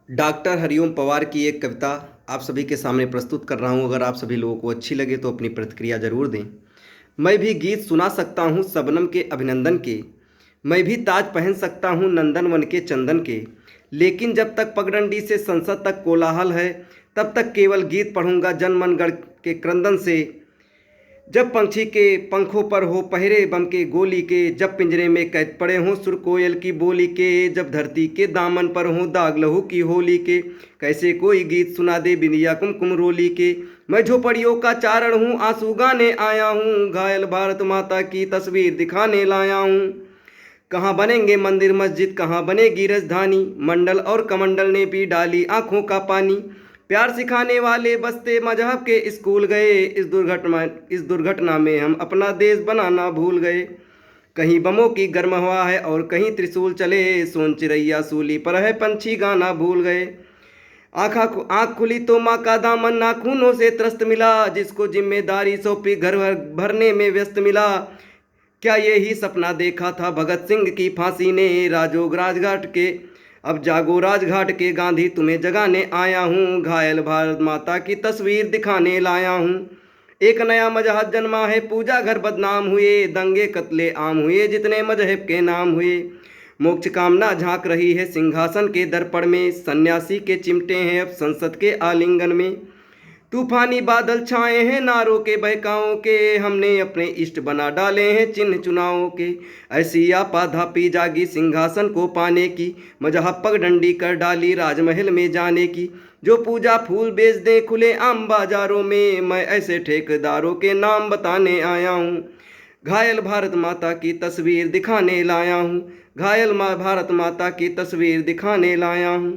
Doctor Hariom Pawar की एक कविता आप सभी के सामने प्रस्तुत कर रहा हूँ। अगर आप सभी लोगों को अच्छी लगे तो अपनी प्रतिक्रिया ज़रूर दें। मैं भी गीत सुना सकता हूँ शबनम के अभिनंदन के, मैं भी ताज पहन सकता हूँ नंदनवन के चंदन के, लेकिन जब तक पगडंडी से संसद तक कोलाहल है, तब तक केवल गीत पढ़ूंगा जनमनगढ़ के क्रंदन से। जब पंछी के पंखों पर हो पहरे बम के गोली के, जब पिंजरे में कैद पड़े हों सुर कोयल की बोली के, जब धरती के दामन पर हो दाग लहू की होली के, कैसे कोई गीत सुना दे बिंदिया कुमकुम रोली के। मैं झोपड़ियों का चारण हूँ आंसू गाने आया हूँ, घायल भारत माता की तस्वीर दिखाने लाया हूँ। कहाँ बनेंगे मंदिर मस्जिद कहाँ बनेगी राजधानी, मंडल और कमंडल ने भी डाली आंखों का पानी। प्यार सिखाने वाले बस्ते मजहब के स्कूल गए, इस दुर्घटना में हम अपना देश बनाना भूल गए। कहीं बमों की गर्म हवा है और कहीं त्रिशूल चले, सोन चिड़ैया सूली पर है पंछी गाना भूल गए। आँख खुली तो माँ का दामन नाखूनों से त्रस्त मिला, जिसको जिम्मेदारी सौंपी घर भरने में व्यस्त मिला। क्या यही सपना देखा था भगत सिंह की फांसी ने, राजोग राजघाट के अब जागो राजघाट के गांधी तुम्हें जगाने आया हूँ, घायल भारत माता की तस्वीर दिखाने लाया हूँ। एक नया मजहब जन्मा है पूजा घर बदनाम हुए, दंगे कत्ले आम हुए जितने मजहब के नाम हुए। मोक्ष कामना झांक रही है सिंहासन के दर्पण में, सन्यासी के चिमटे हैं अब संसद के आलिंगन में। तूफानी बादल छाए हैं नारों के बहकाओं के, हमने अपने इष्ट बना डाले हैं चिन्ह चुनावों के। ऐसी आपाधापी जागी सिंहासन को पाने की, मजहब पगडंडी कर डाली राजमहल में जाने की। जो पूजा फूल बेच दे खुले आम बाजारों में, मैं ऐसे ठेकेदारों के नाम बताने आया हूँ। घायल भारत माता की तस्वीर दिखाने लाया हूँ, घायल भारत माता की तस्वीर दिखाने लाया हूँ।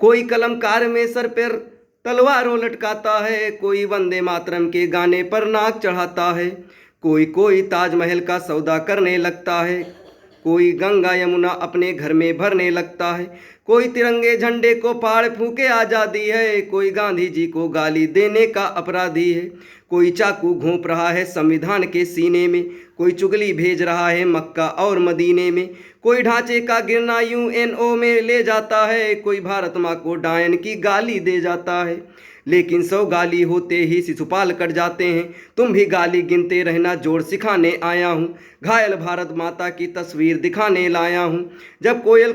कोई कलमकार में सर पर तलवारों लटकाता है, कोई वंदे मातरम के गाने पर नाक चढ़ाता है। कोई ताजमहल का सौदा करने लगता है, कोई गंगा यमुना अपने घर में भरने लगता है। कोई तिरंगे झंडे को फाड़ फूके आज़ादी है, कोई गांधी जी को गाली देने का अपराधी है। कोई चाकू घोंप रहा है संविधान के सीने में, कोई चुगली भेज रहा है मक्का और मदीने में। कोई ढांचे का गिरना यूएनओ में ले जाता है, कोई भारत माँ को डायन की गाली दे जाता है। लेकिन 100 गाली होते ही शिशुपाल कट जाते हैं, तुम भी गाली गिनते रहना जोर सिखाने आया हूँ। घायल भारत माता की तस्वीर दिखाने लाया हूँ। जब कोयल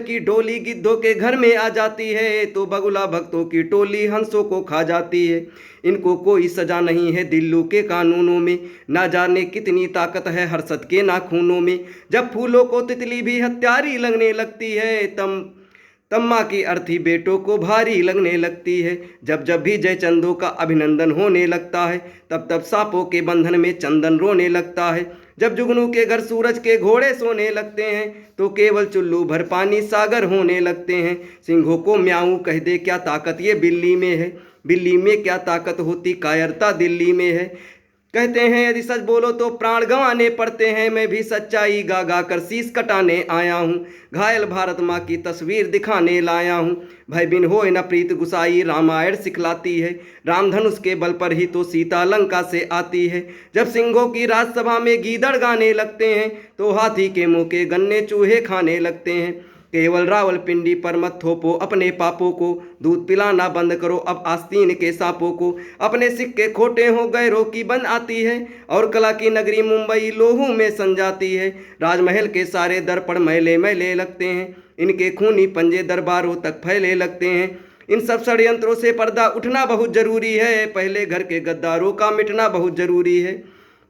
की डोली गिद्धों के घर में आ जाती है, तो बगुला भक्तों की टोली हंसों को खा जाती है। इनको कोई सजा नहीं है दिल्ली के कानूनों में, ना जाने कितनी ताकत है हर्षद के नाखूनों में। जब फूलों को तितली भी हत्यारी लगने लगती है, तब माँ की अर्थी बेटों को भारी लगने लगती है। जब जब भी जय चंदों का अभिनंदन होने लगता है, तब तब सांपों के बंधन में चंदन रोने लगता है। जब जुगनू के घर सूरज के घोड़े सोने लगते हैं, तो केवल चुल्लू भर पानी सागर होने लगते हैं। सिंहों को म्याऊं कह दे क्या ताकत ये बिल्ली में है, बिल्ली में क्या ताकत होती कायरता दिल्ली में है। कहते हैं यदि सच बोलो तो प्राण गंवाने पड़ते हैं, मैं भी सच्चाई गा गा कर शीश कटाने आया हूँ। घायल भारत माँ की तस्वीर दिखाने लाया हूँ। भय बिन होए न प्रीत गुसाई रामायण सिखलाती है, रामधनुष के बल पर ही तो सीता लंका से आती है। जब सिंहों की राजसभा में गीदड़ गाने लगते हैं, तो हाथी के मुंह के गन्ने चूहे खाने लगते हैं। केवल रावलपिंडी पर मत थोपो अपने पापों को, दूध पिलाना बंद करो अब आस्तीन के सांपों को। अपने सिक्के खोटे हो गए रोकी बन आती है, और कला की नगरी मुंबई लोहू में सन जाती है। राजमहल के सारे दर्पण मैले मैले लगते हैं, इनके खूनी पंजे दरबारों तक फैले लगते हैं। इन सब षड्यंत्रों से पर्दा उठना बहुत जरूरी है, पहले घर के गद्दारों का मिटना बहुत जरूरी है।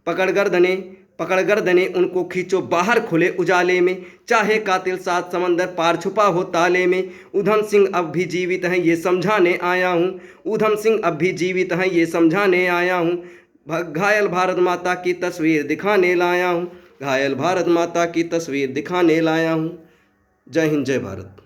पकड़ गर्दने उनको खींचो बाहर खुले उजाले में, चाहे कातिल 7 समंदर पार छुपा हो ताले में। ऊधम सिंह अब भी जीवित हैं ये समझाने आया हूँ, ऊधम सिंह अब भी जीवित हैं ये समझाने आया हूँ। घायल भारत माता की तस्वीर दिखाने लाया हूँ, घायल भारत माता की तस्वीर दिखाने लाया हूँ। जय हिंद जय भारत।